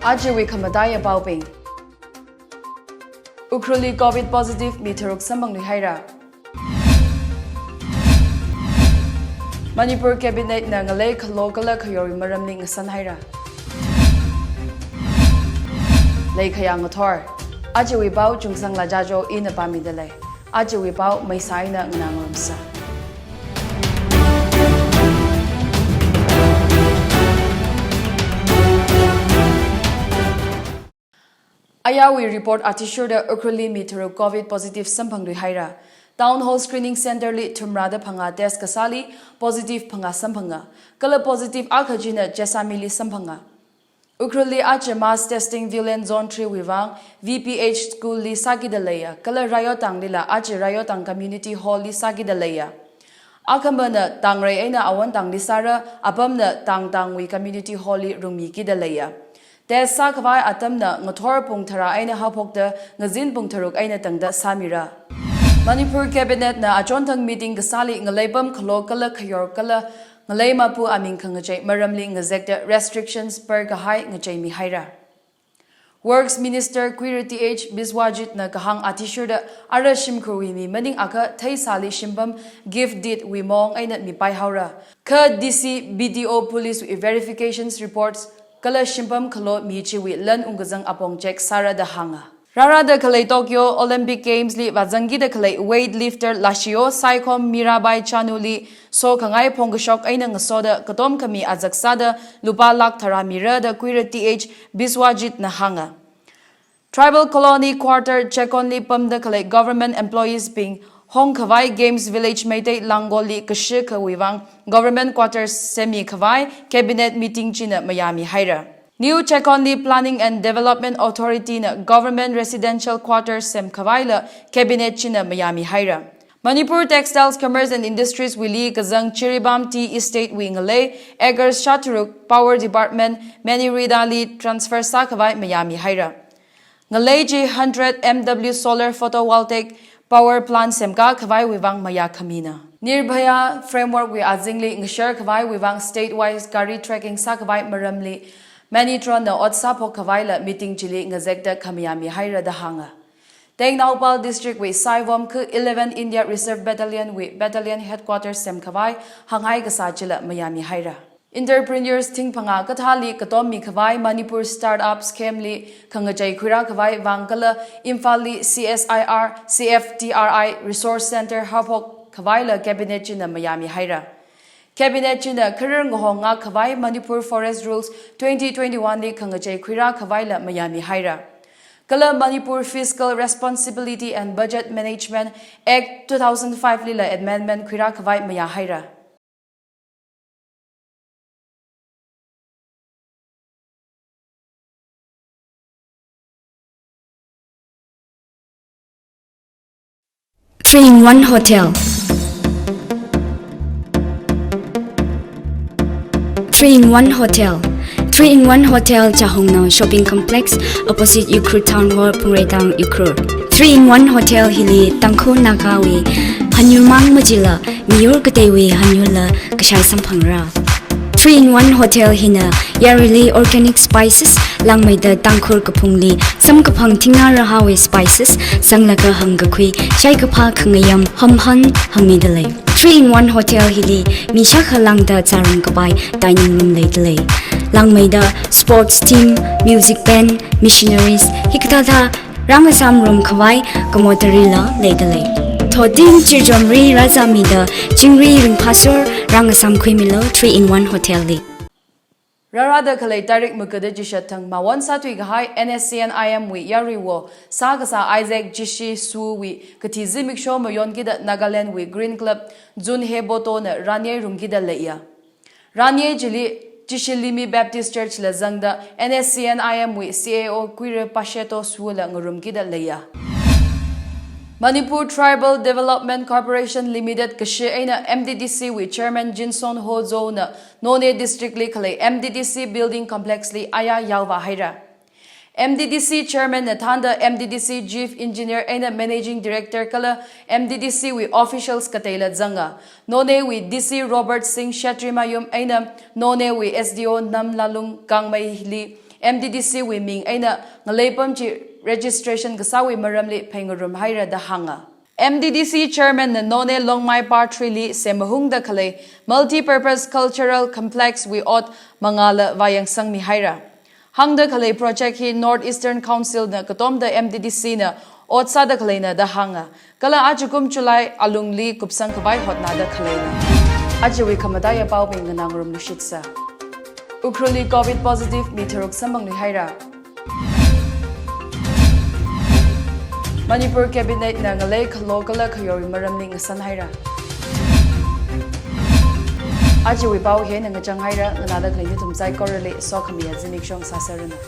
Ajiwi Kamadaya Bauping Ukhrul COVID positive Mitharuk Sambangli Haira Manipur Cabinet Nangalei Kalokala Kayori Maramling San Haira Lake Hayangator Ajiwi Bau Chungsangla Jajo in a Bamidele Ajiwi Bau Maisaina Nangamsa Ayawi report atishuda Ukhrul Mitharuk COVID positive Sampangli Haira Town Hall Screening Center li Tumrada Phanga test kasali positive Phanga Sampanga Kala positive Akhajina Jesamili Sampanga Ukhrul li ache mass testing violent zone 3 Wivang VPH school li Sagidaleya Kala Rayotang lila ache Rayotang community hall li Sagidaleya Akambana Tangray aina awan tang lisara apamna tang community hall li Rumi Kidaleya Tesa kawai atam na ngathor pungthara aina hapokta ngazin pungtharuk aina tangda samira Manipur cabinet na achontang meeting kasali ngalaybam khalo kala khayor kala ngalay mapu aming khangachai maramli ngazekta restrictions per kahai ngachai mi haira Works Minister Quirity H Biswajit na kahang atishurda ara shimkruwi mi maning aka thai sali shimbam gift did wimong aina mi pai haura ka DC BDO police verifications reports Kala shimpam khalo michiwi lan ungazang apong check sara da hanga. Rara da khalai Tokyo Olympic Games li wazangi da khalai weightlifter Lashio Saikom Mirabai Chanuli so khangai phongshok aina ngasoda katom kami ajaksada lupa lak thara mira da Quirity H Biswajit na hanga. Tribal Colony Quarter Chekonli pam da khalai government employees being Hong Kawai Games Village Meitei Langoli Kashi Kawiwang Government Quarters Semi Kawai Cabinet Meeting China Miami Haira New Chekonli Planning and Development Authority na Government Residential Quarters Sem Kawai la Cabinet China Miami Haira Manipur Textiles Commerce and Industries Wili Kazang Chiribam Tea Estate Wingalei Eggers Shaturuk Power Department Manirida Li Transfer Sa Kawai Miami Haira Ngalei G100 MW Solar Photovoltaic Power plant semka khawai wivang maya khamina. Nirbhaya framework we azingli ngshare khawai wivang state-wise gari tracking sa khawai maramli. Manitron na otsa po khawai la meeting chili ngazekta khamiyami haira da hanga. Tengnaupal district we Saivom ku 11 India Reserve Battalion we battalion headquarters sem khawai hanghai gasa chila mayami haira. Entrepreneurs think phanga kathali katom mi khawai Manipur startup scam li khangachai khura khawai wangkala Imphali CSIR CFTRI Resource Center hapok khawai la cabinet china mayami haira cabinet china kharir ngohonga khawai Manipur Forest Rules 2021 li khangachai khura khawai la mayami haira Kala Manipur Fiscal Responsibility and Budget Management Act 2005 li la amendment khura khawai maya haira 3-in-1 Hotel 3-in-1 Hotel 3-in-1 Hotel Chahongna Shopping Complex opposite Ukhrul Town Hall Phungyar Ukhrul 3-in-1 Hotel Hili Tangkhul Nakawi Hanyurmang Majila Miyor Katewi Hanyula Kashai Sampangra 3-in-1 Hotel Hina Yarili Organic Spices Langmaida Tangkhul Kapungli Sam Kapang Tingna Rahawi Spices Sanglaka Hangakui Shai Kapa Khangayam Hamhan Hamidale 3-in-1 Hotel Hili Mishakha Langda Charang Kabai Dining Room Laidale Langmaida Sports Team Music Band Missionaries Hikatata Rangasam Room Kawai Kamotarila Laidale Thodin Chirjomri Razamida Chingri Ringpasur Rangasam Kwimilo 3-in-1 Hotel Li Rara da khalai Tarik Mukada Jishatang Mawan Satui Gahai NSCN IM we Yariwo Sagasa Isaac Jishi Su we Katizi Miksho Mayon Gida Nagaland we Green Club Jun Heboto na Ranye Rumgida Leia Ranye Jili Jishilimi Baptist Church La Zangda NSCN IM we CAO Quire Pasheto Suula Ngurumgida Leia Manipur Tribal Development Corporation Limited Kashi Aina MDDC with Chairman Jinson Ho Zo na None District Li Kale MDDC Building Complex Li Aya Yauva Haira MDDC Chairman Nathanda MDDC Chief Engineer Aina Managing Director Kala MDDC with officials Katela Zanga None with DC Robert Singh Shatrimayum Aina None with SDO Nam Lalung Kangmai Li MDDC we ming aina ngalepam chi registration gasawi maramli phengurum haira da hanga MDDC chairman None Longmai Partrili Semahung da Kale multi-purpose cultural complex we ought mangala vayang sangmi haira hang da Kale project hi Northeastern Council na katom da MDDC na ought sa da Kale na da hanga kala ajukum chulai alungli kupsang kabay hot na da Kale na ajawi kamadaya pauping nangrum nushitsa Ukhrul COVID positive mitharuk samang ni haira Manipur cabinet na ngalay kalokala kayori maramning san haira aji wi pau he na ngachang haira nganada khlai ni tumchai korale so khamiya jinik shong sasarana